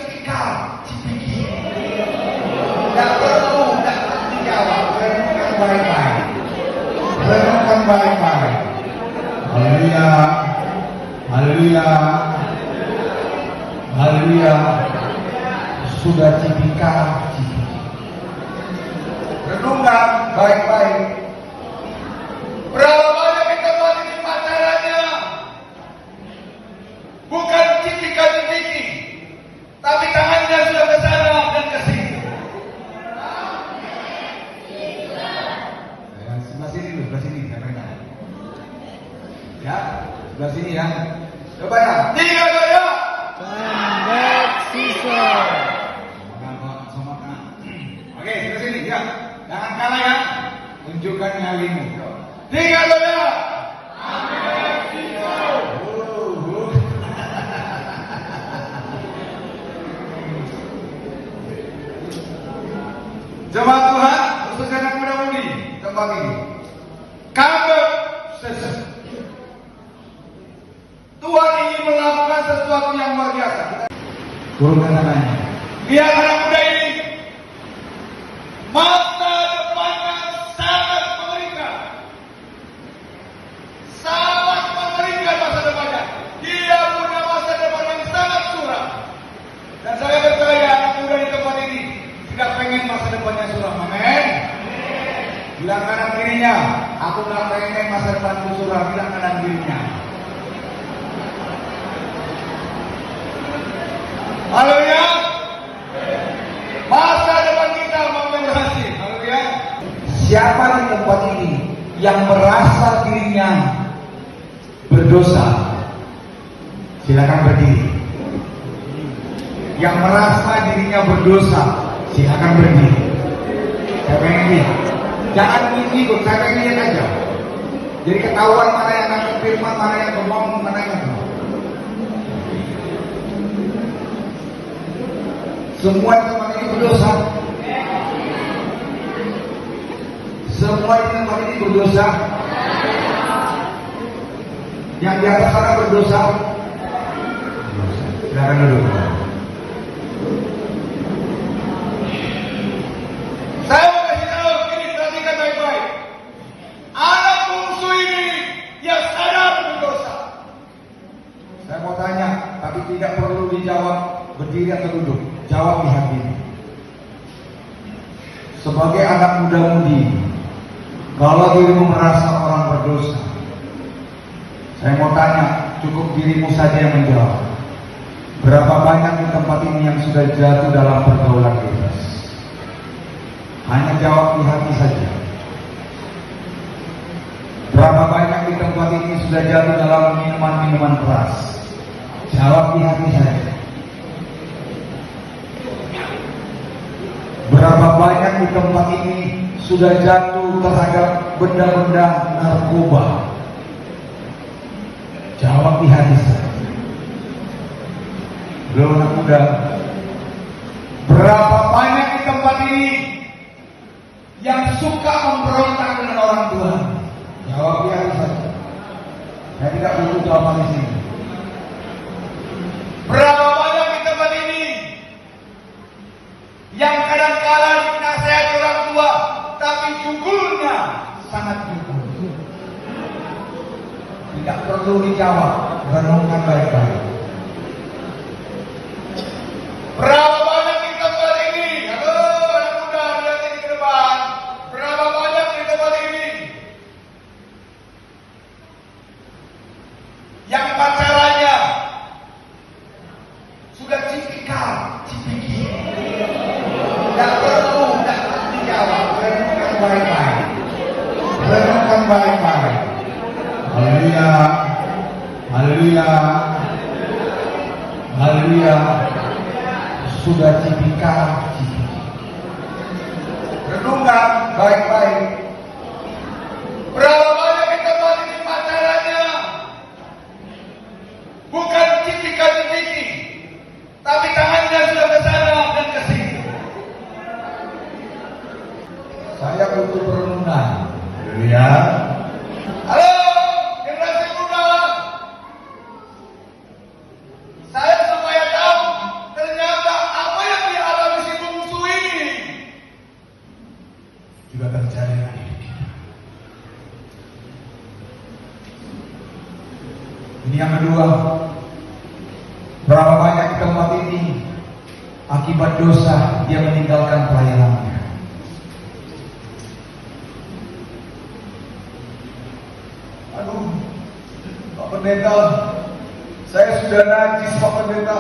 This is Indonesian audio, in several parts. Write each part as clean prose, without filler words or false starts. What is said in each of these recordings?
tipikal cipiki. Tidak perlu dijawab, renungkan baik-baik. Renungkan baik-baik. Haleluya, haleluya, haleluya. Sudah tipikal cipiki. Renungkan baik-baik. Berapa banyak kita ini pacarannya bukan cipika-cipiki, tapi tangannya sudah ke sana dan ke sini. Sebelah sini dulu, sebelah sini saya pernah. Ya, sebelah sini ya. Coba ya. Tiga ya. Combat season. Oke, sebelah sini ya. Jangan kalah ya. Tunjukkan nyalimu. Tiga ya. Jemaat Tuhan, khususnya anak muda-mudi tempat ini. Combat season. Tuhan ingin melakukan sesuatu yang luar biasa. Turunkan tangannya. Lihat anak muda ini. Masa depannya sangat mengerikan. Sangat mengerikan masa depannya. Dia punya masa depan yang sangat suram. Dan saya percaya anak muda di tempat ini tidak pengen masa depannya suram. Amin. Bilang kanan kirinya, aku tidak pengen masa depanku suram. Bilang kanan kirinya. Haleluya. Masa depan kita mau berhasil. Haleluya. Siapa di tempat ini yang merasa dirinya berdosa? Silakan berdiri. Yang merasa dirinya berdosa, silakan berdiri. Saya pengen lihat. Jangan ikut, saya pengen lihat aja. Jadi ketahuan mana yang nangkep firman, mana yang ngomong, mana yang ngomong. Semua di tempat ini berdosa. Semua di tempat ini berdosa. Yang di atas sana berdosa. Silakan duduk. Saya mau kasih tahu ini, perhatikan baik-baik. Anak bungsu ini dia sadar berdosa. Saya mau tanya, tapi tidak perlu dijawab berdiri atau duduk. Jawab di hati. Sebagai anak muda-mudi, kalau dirimu merasa orang berdosa, saya mau tanya, cukup dirimu saja yang menjawab. Berapa banyak di tempat ini yang sudah jatuh dalam pergaulan bebas? Hanya jawab di hati saja. Berapa banyak di tempat ini sudah jatuh dalam minuman-minuman keras? Jawab di hati saja. Berapa banyak di tempat ini sudah jatuh terhadap benda-benda narkoba? Jawab di hati saja. Belum anak muda. Berapa banyak di tempat ini yang suka memberontak dengan orang tua? Jawab di hati saja. Saya tidak butuh jawaban di sini. Berapa banyak di tempat ini yang kadang-kadang nasihat orang tua, tapi jugulnya sangat jugul. Tidak perlu dijawab, renungkan baik-baik. Berapa banyak di tempat ini? Halo anak muda, lihat ini ke depan. Berapa banyak di tempat ini yang pacarannya sudah tipikal cipiki? Tidak perlu dijawab, renungkan baik-baik. Renungkan baik-baik. Haleluya, haleluya, haleluya. Sudah tipikal cipiki. Renungkan baik-baik. Berapa banyak di tempat ini pacarannya bukan cipika-cipiki, tapi tangannya sudah ke sana dan ke sini. Saya butuh perenungan. Haleluya. Halo, generasi muda. Saya supaya tahu ternyata Yang kedua, berapa banyak di tempat ini akibat dosa dia meninggalkan pelayanannya. Aduh, Pak Pendeta, saya sudah najis Pak Pendeta,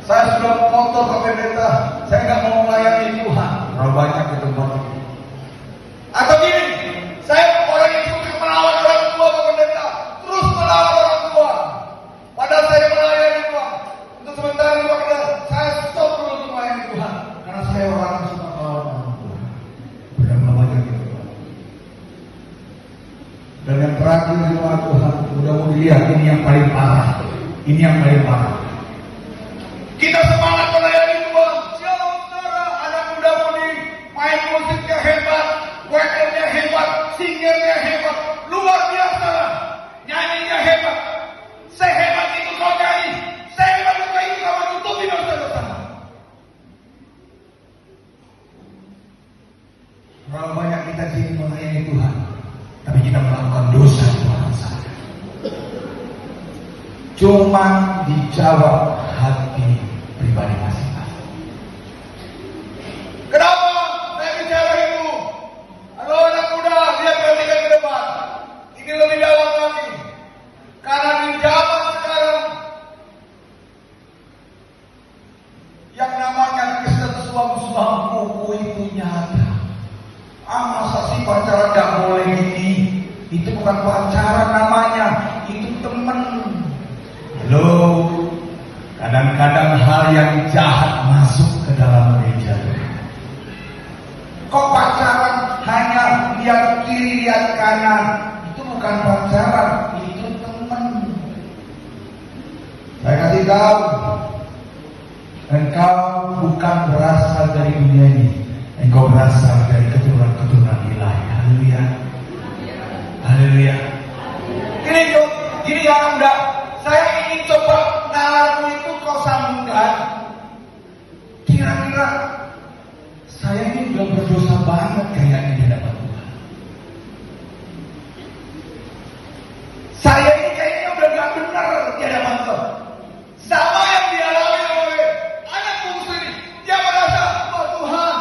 saya sudah kotor Pak Pendeta, saya nggak mau melayani Tuhan. Berapa banyak di tempat ini? Atau gini, saya orang yang suka melawan orang tua Pak Pendeta, terus melawan orang tua. Padahal saya melayani Tuhan. Untuk sementara Pak Pendeta, saya stop dulu untuk melayani Tuhan, karena saya orang yang suka melawan orang tua. Berapa banyak itu Pak? Dan yang terakhir jemaat Tuhan, mudah mau dilihat ini yang paling parah. Ini yang paling parah. Kita semangat melayani Tuhan. Siapa saudara, anak muda mudi, main musiknya hebat, WR-nya hebat, singernya hebat, luar biasa, nyanyinya hebat. Sehebat itu kau nyanyi, sehebat itu kau tutupi dosa-dosa. Berapa banyak kita sini melayani Tuhan, tapi kita melakukan dosa Tuhan saja. Cuma dijawab hati pribadi masing-masing. Kenapa saya bicara itu? Halo anak muda, lihat perhatikan ke depan. Ini lebih dalam lagi. Karena di zaman sekarang yang namanya kesensuan buku itu nyata. Masa sih pacaran gak boleh gini? Itu bukan pacaran namanya, itu temen. Halo, kadang-kadang hal yang jahat masuk ke dalam gereja. Kok pacaran hanya lihat kiri lihat kanan? Itu bukan pacaran, itu teman. Saya kasih tahu, engkau bukan berasal dari dunia ini, engkau berasal dari keturunan-keturunan ilahi. Haleluya, haleluya. Gini ya Anda, saya ingin coba nalarmu itu kau sambungkan. Kira-kira saya ini udah berdosa banget kayaknya di hadapan Tuhan. Saya ini kayaknya udah gak benar di hadapan Tuhan. Sama yang dialami oleh anak bungsu ini. Dia merasa, oh Tuhan,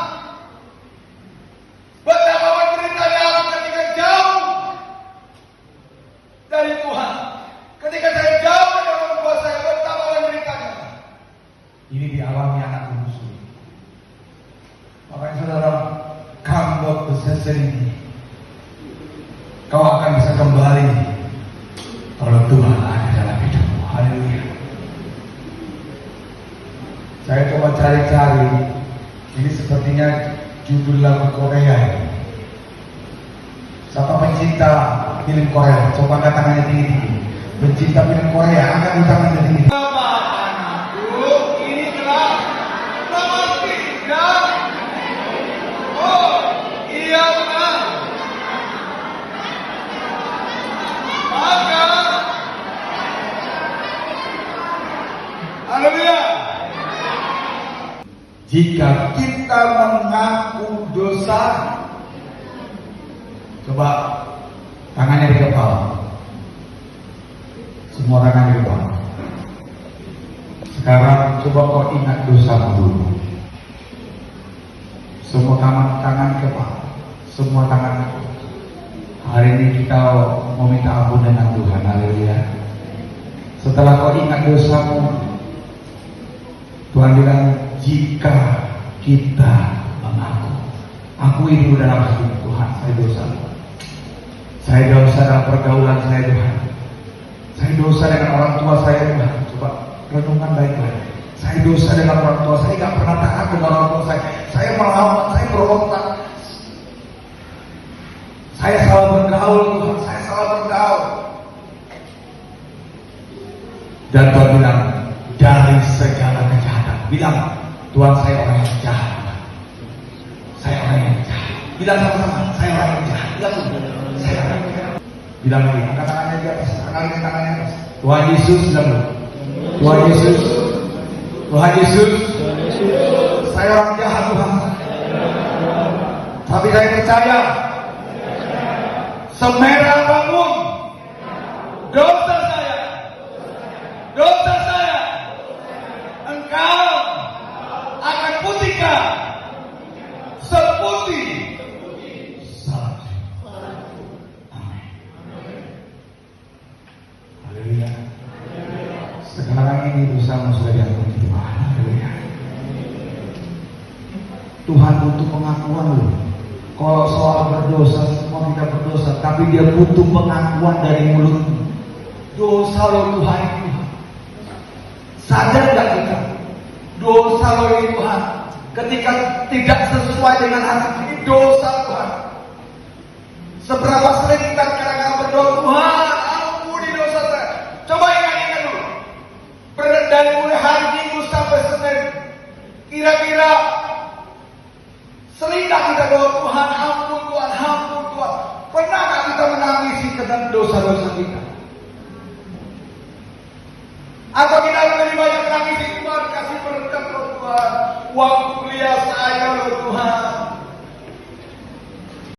betapa menderitanya aku ketika jauh dari Tuhan. Ketika saya jauh dari orang tua saya, betapa menderitanya. Ini dialami anak bungsu. Makanya saudara, kambot besar ini, kau akan bisa kembali kalau Tuhan ada dalam hidupmu. Haleluya. Saya coba cari-cari, ini sepertinya judul lagu Korea ini. Siapa pencinta film Korea? Coba angkat tangannya tinggi-tinggi. Pencinta film Korea, angkat tangannya tinggi. Bapak anakku, ini telah nomor 3. Oh, iya benar. Maka, haleluya. Jika kita mengaku dosa, coba tangannya di kepala. Semua tangan di kepala. Sekarang coba kau ingat dosamu dulu. Semua tangan kepala, semua tangan. Hari ini kita mau minta ampun dengan Tuhan. Haleluya. Setelah kau ingat dosamu, Tuhan bilang, jika kita mengaku, akui dulu dalam hati Tuhan, saya dosa. Saya dosa dalam pergaulan saya Tuhan. Saya dosa dengan orang tua saya Tuhan. Coba renungan baik-baik. Saya dosa dengan orang tua saya, gak pernah taat dengan orang tua saya. Saya melawan, saya berontak. Saya salah bergaul Tuhan, saya salah bergaul. Dan Tuhan bilang, dari segala kejahatan, bilang, Tuhan saya orang yang jahat. Saya orang yang jahat. Bilang sama-sama, saya orang yang jahat. Bilang, saya orang yang jahat. Bilang lagi, angkat tangannya di atas, angkat tangannya di atas. Tuhan Yesus, bilang dulu. Tuhan Yesus, Tuhan Yesus, saya orang jahat Tuhan. Tapi saya percaya, semerah apapun dosa saya, Tuhan butuh pengakuan loh. Kalau soal berdosa, semua kita berdosa, tapi dia butuh pengakuan dari mulutmu. Dosa lo Tuhan, Tuhan. Sadar gak kita? Dosa lo ini Tuhan. Ketika tidak sesuai dengan hati ini, dosa Tuhan. Seberapa sering kita kadang-kadang berdoa, Tuhan ampuni dosa saya. Coba ingat-ingat dulu. Dari mulai hari Minggu sampai Senin, kira-kira seringkah kita doa, Tuhan ampun Tuhan, ampun Tuhan. Pernah gak kita menangisi tentang dosa-dosa kita? Atau kita lebih banyak menangisi, Tuhan kasih berkat loh Tuhan, uang kuliah saya loh Tuhan,